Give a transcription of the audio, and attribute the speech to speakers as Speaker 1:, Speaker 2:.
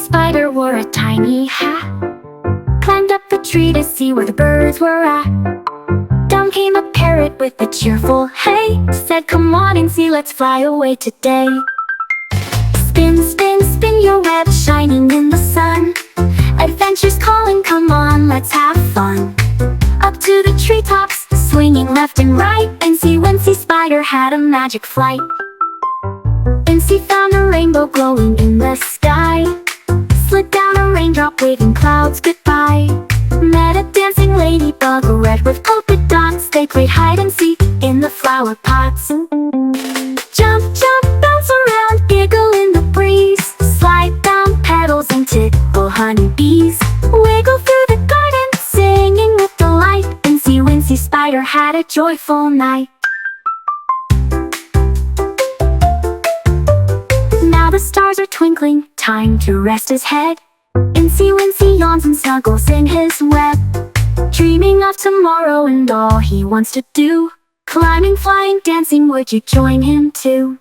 Speaker 1: Spider wore a tiny hat, climbed up the tree to see where the birds were at. Down came a parrot with a cheerful hey, said, "Come on, Incy, let's fly away today." Spin, spin, spin your web, shining in the sun. Adventure's calling, come on, let's have fun. Up to the treetops, swinging left and right, Incy Wincy Spider had a magic flight. Incy found a rainbow glowing in the sky, slid down a raindrop, waving clouds goodbye. Met a dancing ladybug, red with polka dots. They played hide and seek in the flower pots. Jump, jump, bounce around, giggle in the breeze, slide down petals and tickle honeybees. Wiggle through the garden, singing with delight. Incy Wincy Spider had a joyful night. Now the stars are twinkling, time to rest his head. Incy Wincy yawns and snuggles in his web, dreaming of tomorrow and all he wants to do. Climbing, flying, dancing, would you join him too?